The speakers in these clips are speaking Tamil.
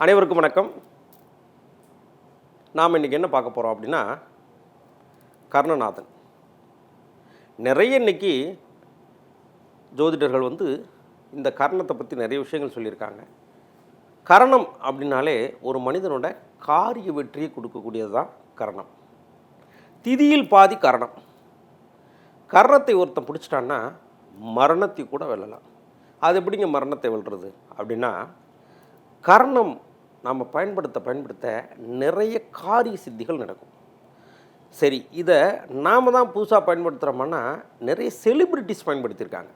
அனைவருக்கும் வணக்கம். நாம் இன்றைக்கி என்ன பார்க்க போகிறோம் அப்படின்னா, கர்ணநாதன். நிறைய இன்றைக்கி ஜோதிடர்கள் இந்த கர்ணத்தை பற்றி நிறைய விஷயங்கள் சொல்லியிருக்காங்க. கர்ணம் அப்படின்னாலே ஒரு மனிதனோட காரிய வெற்றியை கொடுக்கக்கூடியது தான் கர்ணம். திதியில் பாதி கர்ணம். கர்ணத்தை ஒருத்தன் பிடிச்சிட்டான்னா மரணத்தை கூட வெல்லலாம். அது எப்படிங்க மரணத்தை வெல்றது அப்படின்னா, கர்ணம் நம்ம பயன்படுத்த நிறைய காரிய சித்திகள் நடக்கும். சரி, இதை நாம் தான் புதுசாக பயன்படுத்துகிறோம்னா நிறைய செலிப்ரிட்டிஸ் பயன்படுத்தியிருக்காங்க.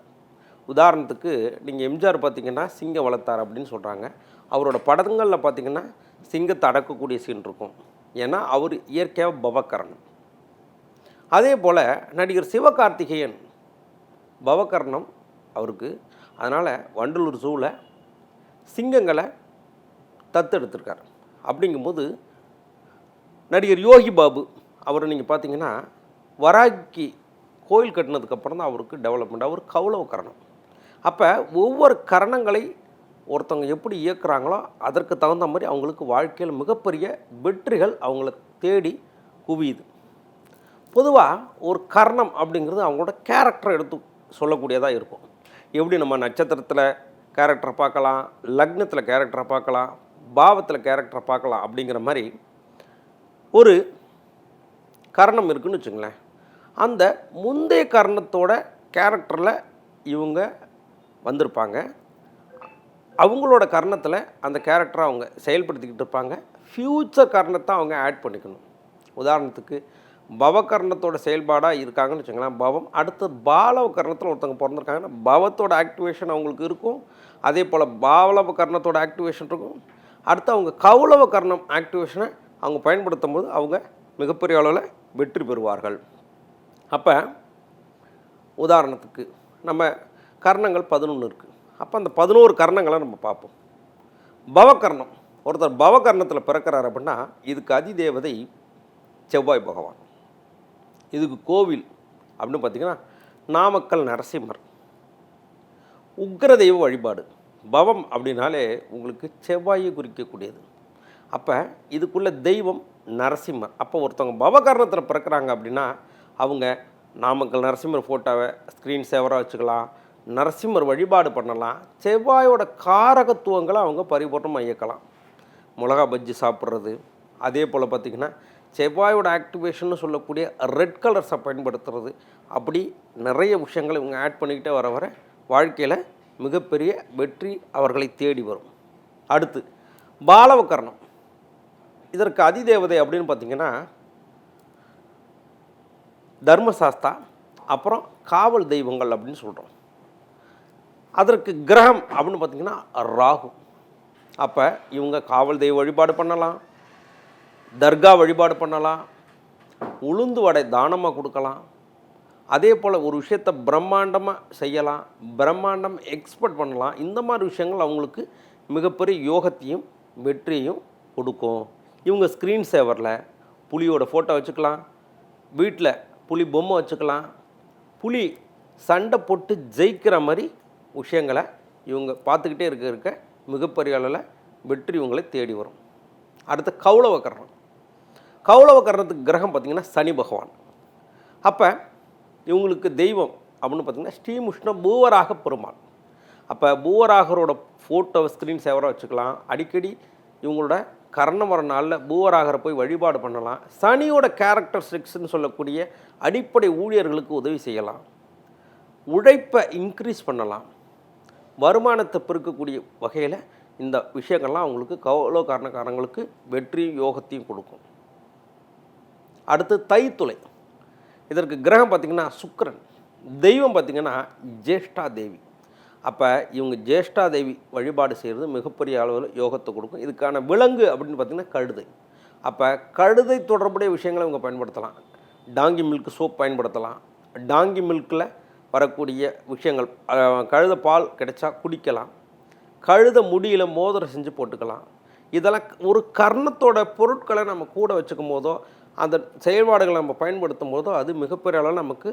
உதாரணத்துக்கு நீங்கள் எம்ஜிஆர் பார்த்திங்கன்னா சிங்கம் வளர்த்தார் அப்படின்னு சொல்கிறாங்க. அவரோட படங்களில் பார்த்திங்கன்னா சிங்கத்தை அடக்கக்கூடிய சீன் இருக்கும். ஏன்னா அவர் இயற்கையாக பவகர்ணம். அதே போல் நடிகர் சிவகார்த்திகேயன் பவகர்ணம் அவருக்கு. அதனால் வண்டலூர் ஜூவில் சிங்கங்களை தத்தெடுத்திருக்கார். அப்படிங்கும்போது நடிகர் யோகி பாபு அவரை நீங்கள் பார்த்தீங்கன்னா வராகி கோயில் கட்டினதுக்கப்புறம் தான் அவருக்கு டெவலப்மெண்ட். அவர் கௌளவ கரணம். அப்போ ஒவ்வொரு கரணங்களை ஒருத்தவங்க எப்படி இயக்குறாங்களோ அதற்கு தகுந்த மாதிரி அவங்களுக்கு வாழ்க்கையில் மிகப்பெரிய வெற்றிகள் அவங்கள தேடி குவியுது. பொதுவாக ஒரு கர்ணம் அப்படிங்கிறது அவங்களோட கேரக்டரை எடுத்து சொல்லக்கூடியதாக இருக்கும். எப்படி நம்ம நட்சத்திரத்தில் கேரக்டரை பார்க்கலாம், லக்னத்தில் கேரக்டரை பார்க்கலாம், பாவத்தில் கேரக்டரை பார்க்கலாம். அப்படிங்கிற மாதிரி ஒரு கர்ணம் இருக்குதுன்னு வச்சுங்களேன். அந்த முந்தைய கர்ணத்தோட கேரக்டரில் இவங்க வந்திருப்பாங்க. அவங்களோட கர்ணத்தில் அந்த கேரக்டரை அவங்க செயல்படுத்திக்கிட்டு இருப்பாங்க. ஃப்யூச்சர் கர்ணத்தை அவங்க ஆட் பண்ணிக்கணும். உதாரணத்துக்கு பவகர்ணத்தோட செயல்பாடாக இருக்காங்கன்னு வச்சுங்களேன். பவம் அடுத்து பாலவ கர்ணத்தில் ஒருத்தவங்க பிறந்திருக்காங்கன்னா பவத்தோட ஆக்டிவேஷன் அவங்களுக்கு இருக்கும். அதே போல் பாலவ கர்ணத்தோட ஆக்டிவேஷன் இருக்கும். அடுத்து அவங்க கௌளவ கர்ணம் ஆக்டிவேஷனை அவங்க பயன்படுத்தும் போது அவங்க மிகப்பெரிய அளவில் வெற்றி பெறுவார்கள். அப்போ உதாரணத்துக்கு நம்ம கர்ணங்கள் 11 இருக்குது. அப்போ அந்த 11 கர்ணங்களை நம்ம பார்ப்போம். பவகர்ணம், ஒருத்தர் பவகர்ணத்தில் பிறக்கிறார் அப்படின்னா இதுக்கு அதிதேவதை செவ்வாய் பகவான். இதுக்கு கோவில் அப்படின்னு பார்த்திங்கன்னா நாமக்கல் நரசிம்மர். உக்கிர தெய்வ வழிபாடு. பவம் அப்படின்னாலே உங்களுக்கு செவ்வாயை குறிக்கக்கூடியது. அப்போ இதுக்குள்ள தெய்வம் நரசிம்மர். அப்போ ஒருத்தவங்க பவகர்ணத்தில் பிறக்கிறாங்க அப்படின்னா அவங்க நாமக்கல் நரசிம்மர் ஃபோட்டோவை ஸ்க்ரீன் சேவராக வச்சுக்கலாம், நரசிம்மர் வழிபாடு பண்ணலாம். செவ்வாயோட காரகத்துவங்களை அவங்க பரிபூர்ணமாக இயக்கலாம். மிளகா பஜ்ஜி சாப்பிட்றது, அதே போல் பார்த்திங்கன்னா செவ்வாயோட ஆக்டிவேஷன் சொல்லக்கூடிய ரெட் கலர்ஸை பயன்படுத்துறது, அப்படி நிறைய விஷயங்களை இவங்க ஆட் பண்ணிக்கிட்டே வர வாழ்க்கையில் மிகப்பெரிய வெற்றி அவர்களை தேடி வரும். அடுத்து பாலவ கர்ணம். இதற்கு அதிதேவதை அப்படின்னு பார்த்திங்கன்னா தர்மசாஸ்தா, அப்புறம் காவல் தெய்வங்கள் அப்படின்னு சொல்கிறோம். அதற்கு கிரகம் அப்படின்னு பார்த்திங்கன்னா ராகு. அப்போ இவங்க காவல் தெய்வ வழிபாடு பண்ணலாம், தர்கா வழிபாடு பண்ணலாம், உளுந்து வடை தானமாக கொடுக்கலாம். அதே போல் ஒரு விஷயத்தை பிரம்மாண்டமாக செய்யலாம், பிரம்மாண்டம் எக்ஸ்பெக்ட் பண்ணலாம். இந்த மாதிரி விஷயங்கள் அவங்களுக்கு மிகப்பெரிய யோகத்தையும் வெற்றியையும் கொடுக்கும். இவங்க ஸ்க்ரீன் சேவரில் புலியோட ஃபோட்டோ வச்சுக்கலாம், வீட்டில் புலி பொம்மை வச்சுக்கலாம். புலி சண்டை போட்டு ஜெயிக்கிற மாதிரி விஷயங்களை இவங்க பார்த்துக்கிட்டே இருக்க மிகப்பெரிய அளவில் வெற்றி இவங்களை தேடி வரும். அடுத்து கௌளவ கர்ணம். கௌளவ கர்ணத்துக்கு கிரகம் பார்த்திங்கன்னா சனி பகவான். அப்போ இவங்களுக்கு தெய்வம் அப்படின்னு பார்த்திங்கன்னா ஸ்ரீமுஷ்ண பூவராக பெருமாள். அப்போ பூவராகரோட ஃபோட்டோவை ஸ்க்ரீன் சேவராக வச்சுக்கலாம். அடிக்கடி இவங்களோட கர்ணம் வர நாளில் பூவராகரை போய் வழிபாடு பண்ணலாம். சனியோட கேரக்டரிஸ்டிக்ஸ்ன்னு சொல்லக்கூடிய அடிப்படை ஊழியர்களுக்கு உதவி செய்யலாம். உழைப்பை இன்க்ரீஸ் பண்ணலாம். வருமானத்தை பெருக்கக்கூடிய வகையில் இந்த விஷயங்கள்லாம் அவங்களுக்கு கௌளவ கர்ணக்காரங்களுக்கு வெற்றியும் யோகத்தையும் கொடுக்கும். அடுத்து தைத்துளை. இதற்கு கிரகம் பார்த்திங்கன்னா சுக்கிரன். தெய்வம் பார்த்திங்கன்னா ஜேஷ்டா தேவி. அப்போ இவங்க ஜேஷ்டா தேவி வழிபாடு செய்கிறது மிகப்பெரிய அளவில் யோகத்தை கொடுக்கும். இதுக்கான விலங்கு அப்படின்னு பார்த்திங்கன்னா கழுதை. அப்போ கழுதை தொடர்புடைய விஷயங்களை இவங்க பயன்படுத்தலாம். டாங்கி மில்க் சோப் பயன்படுத்தலாம். டாங்கி மில்கில் வரக்கூடிய விஷயங்கள், கழுத பால் கிடைச்சா குடிக்கலாம். கழுத முடியில் மோதிரம் செஞ்சு போட்டுக்கலாம். இதெல்லாம் ஒரு கர்ணத்தோட பொருட்களை நம்ம கூட வச்சுக்கும் போதோ அந்த செயல்பாடுகளை நம்ம பயன்படுத்தும் போதோ அது மிகப்பெரிய அளவில் நமக்கு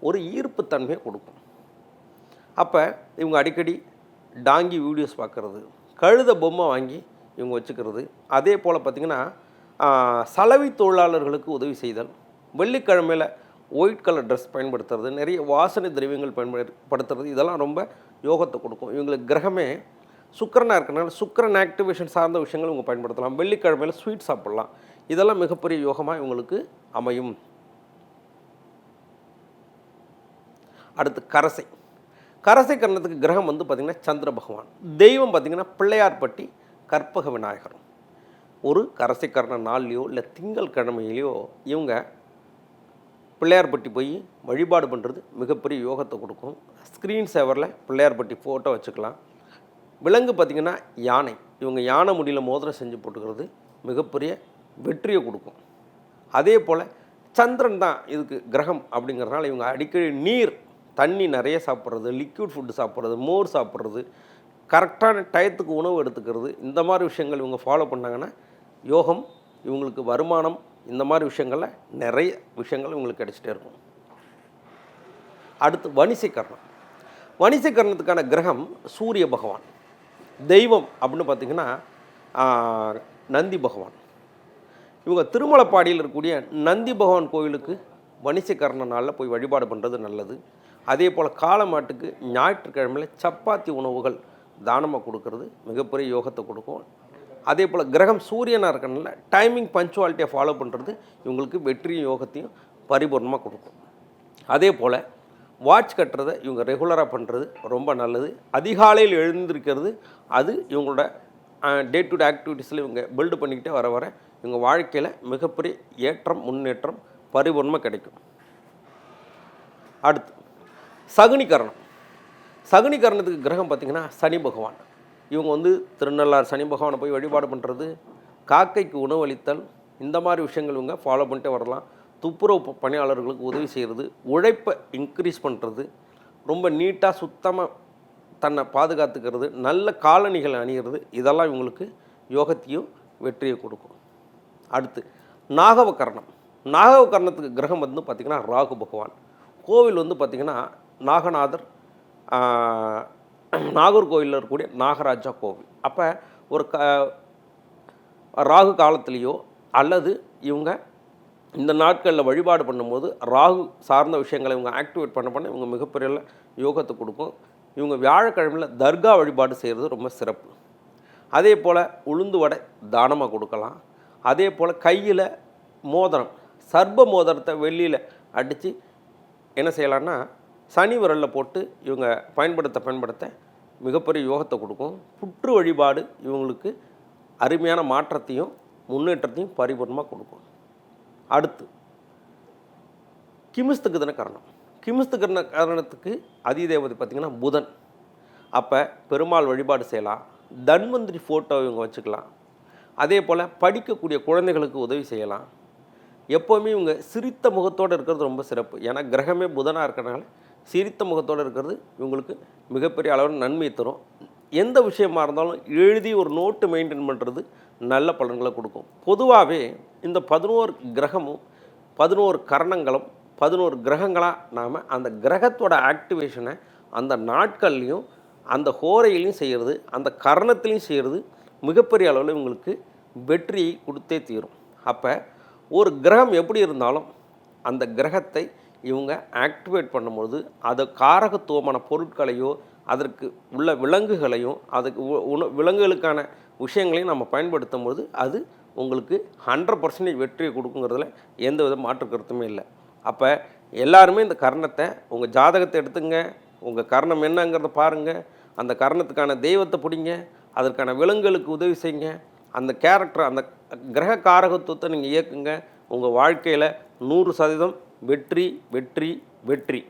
ஒரு ஈர்ப்புத்தன்மையை கொடுக்கும். அப்போ இவங்க அடிக்கடி டாங்கி வீடியோஸ் பார்க்குறது, கழுத பொம்மை வாங்கி இவங்க வச்சுக்கிறது. அதே போல் பார்த்திங்கன்னா சலவை தொழிலாளர்களுக்கு உதவி செய்தல், வெள்ளிக்கிழமையில் ஒயிட் கலர் ட்ரெஸ் பயன்படுத்துறது, நிறைய வாசனை திரவியங்கள் பயன்படுத்துறது, இதெல்லாம் ரொம்ப யோகத்தை கொடுக்கும். இவங்களுக்கு கிரகமே சுக்கிரனாக இருக்கிறனால சுக்கிரன் ஆக்டிவேஷன் சார்ந்த விஷயங்கள் இவங்க பயன்படுத்தலாம். வெள்ளிக்கிழமையில் ஸ்வீட் சாப்பிட்லாம். இதெல்லாம் மிகப்பெரிய யோகமாக இவங்களுக்கு அமையும். அடுத்து கரசை. கரசை கரணத்துக்கு கிரகம் வந்து பார்த்திங்கன்னா சந்திர பகவான். தெய்வம் பார்த்திங்கன்னா பிள்ளையார்பட்டி கற்பக விநாயகர். ஒரு கரசை கரண நாள்லையோ இல்லை திங்கள் கிழமையிலையோ இவங்க பிள்ளையார்பட்டி போய் வழிபாடு பண்ணுறது மிகப்பெரிய யோகத்தை கொடுக்கும். ஸ்க்ரீன் சேவரில் பிள்ளையார்பட்டி ஃபோட்டோ வச்சுக்கலாம். விலங்கு பார்த்திங்கன்னா யானை. இவங்க யானை முடியில் மோதிரம் செஞ்சு போட்டுக்கிறது மிகப்பெரிய வெற்றியை கொடுக்கும். அதே போல் சந்திரன் தான் இதுக்கு கிரகம் அப்படிங்கிறதுனால இவங்க அடிக்கடி நீர் தண்ணி நிறைய சாப்பிட்றது, லிக்விட் ஃபுட்டு சாப்பிட்றது, மோர் சாப்பிட்றது, கரெக்டான டயத்துக்கு உணவு எடுத்துக்கிறது, இந்த மாதிரி விஷயங்கள் இவங்க ஃபாலோ பண்ணாங்கன்னா யோகம், இவங்களுக்கு வருமானம், இந்த மாதிரி விஷயங்களில் நிறைய விஷயங்கள் இவங்களுக்கு கிடைச்சிட்டே இருக்கும். அடுத்து வணிசைக்கரணம். வணிசைக்கரணத்துக்கான கிரகம் சூரிய பகவான். தெய்வம் அப்படின்னு பார்த்திங்கன்னா நந்தி பகவான். இவங்க திருமலைப்பாடியில் இருக்கக்கூடிய நந்தி பகவான் கோயிலுக்கு வணிசைக்கரண நாளில் போய் வழிபாடு பண்ணுறது நல்லது. அதே போல் காளமாட்டுக்கு ஞாயிற்றுக்கிழமையில் சப்பாத்தி உணவுகள் தானமாக கொடுக்கறது மிகப்பெரிய யோகத்தை கொடுக்கும். அதே போல் கிரகம் சூரியனாக இருக்கிறனால டைமிங் பஞ்சுவாலிட்டியை ஃபாலோ பண்ணுறது இவங்களுக்கு வெற்றியும் யோகத்தையும் பரிபூர்ணமாக கொடுக்கும். அதே போல் வாட்ச் கட்டுறதை இவங்க ரெகுலராக பண்ணுறது ரொம்ப நல்லது. அதிகாலையில் எழுந்திருக்கிறது அது இவங்களோட டே டு டே ஆக்டிவிட்டீஸில் இவங்க பில்டு பண்ணிக்கிட்டே வர வர இவங்க வாழ்க்கையில் மிகப்பெரிய ஏற்றம் முன்னேற்றம் பரிபூர்ணமாக கிடைக்கும். அடுத்து சகுனிகரணம். சகுனிகரணத்துக்கு கிரகம் பார்த்திங்கன்னா சனி பகவான். இவங்க வந்து திருநள்ளார் சனி பகவானை போய் வழிபாடு பண்ணுறது, காக்கைக்கு உணவளித்தல், இந்த மாதிரி விஷயங்கள் இவங்க ஃபாலோ பண்ணிட்டே வரலாம். துப்புரவு பணியாளர்களுக்கு உதவி செய்கிறது, உழைப்பை இன்க்ரீஸ் பண்ணுறது, ரொம்ப நீட்டாக சுத்தமாக தன்னை பாதுகாத்துக்கிறது, நல்ல காலணிகளை அணிகிறது, இதெல்லாம் இவங்களுக்கு யோகத்தையும் வெற்றியை கொடுக்கும். அடுத்து நாகவகரணம். நாகவகரணத்துக்கு கிரகம் வந்து பார்த்திங்கன்னா ராகு பகவான். கோவில் வந்து பார்த்திங்கன்னா நாகநாதர் நாகர்கோவிலில் இருக்கக்கூடிய நாகராஜா கோவில். அப்போ ஒரு ராகு காலத்துலேயோ அல்லது இவங்க இந்த நாட்களில் வழிபாடு பண்ணும்போது ராகு சார்ந்த விஷயங்களை இவங்க ஆக்டிவேட் பண்ண இவங்க மிகப்பெரிய யோகத்தை கொடுக்கும். இவங்க வியாழக்கிழமையில் தர்கா வழிபாடு செய்கிறது ரொம்ப சிறப்பு. அதே போல் உளுந்து வடை தானமாக கொடுக்கலாம். அதே போல் கையில் மோதிரம், சர்ப மோதிரத்தை வெள்ளியில் அடித்து என்ன செய்யலான்னா சனி விரலில் போட்டு இவங்க பயன்படுத்த மிகப்பெரிய யோகத்தை கொடுக்கும். புற்று வழிபாடு இவங்களுக்கு அருமையான மாற்றத்தையும் முன்னேற்றத்தையும் பரிபூர்ணமாக கொடுக்கும். அடுத்து கிமிஸ்துக்கு கரணம். கிமிஸ்துக்கு கரணத்துக்கு அதிதேவதை பார்த்திங்கன்னா புதன். அப்போ பெருமாள் வழிபாடு செய்யலாம். தன்வந்திரி ஃபோட்டோ இவங்க வச்சுக்கலாம். அதே போல் படிக்கக்கூடிய குழந்தைகளுக்கு உதவி செய்யலாம். எப்போவுமே இவங்க சிரித்த முகத்தோடு இருக்கிறது ரொம்ப சிறப்பு. ஏன்னா கிரகமே புதனாக இருக்கிறனால சிரித்த முகத்தோடு இருக்கிறது இவங்களுக்கு மிகப்பெரிய அளவில் நன்மையை தரும். எந்த விஷயமாக இருந்தாலும் எழுதி ஒரு நோட்டு மெயின்டைன் பண்ணுறது நல்ல பலன்களை கொடுக்கும். பொதுவாகவே இந்த 11 கிரகமும் 11 கரணங்களும் 11 கிரகங்களாக நாம் அந்த கிரகத்தோட ஆக்டிவேஷனை அந்த நாட்கள்லையும் அந்த ஹோரையிலையும் செய்கிறது, அந்த கரணத்துலையும் செய்கிறது மிகப்பெரிய அளவில் இவங்களுக்கு வெற்றியை கொடுத்தே தீரும். அப்போ ஒரு கிரகம் எப்படி இருந்தாலும் அந்த கிரகத்தை இவங்க ஆக்டிவேட் பண்ணும்போது அது காரகத்துவமான பொருட்களையோ அதற்கு உள்ள விலங்குகளையும் அதுக்கு விலங்குகளுக்கான விஷயங்களையும் நம்ம பயன்படுத்தும் போது அது உங்களுக்கு 100% வெற்றியை கொடுக்குங்கிறதுல எந்த வித மாற்று கருத்துமே இல்லை. அப்போ எல்லாருமே இந்த கரணத்தை உங்கள் ஜாதகத்தை எடுத்துங்க, உங்கள் கரணம் என்னங்கிறத பாருங்கள், அந்த கரணத்துக்கான தெய்வத்தை பிடிங்க, அதற்கான விலங்குகளுக்கு உதவி செய்யுங்க, அந்த கேரக்டர் அந்த கிரக காரகத்துவத்தை நீங்கள் இயக்குங்க. உங்கள் வாழ்க்கையில் 100% வெற்றி வெற்றி வெற்றி.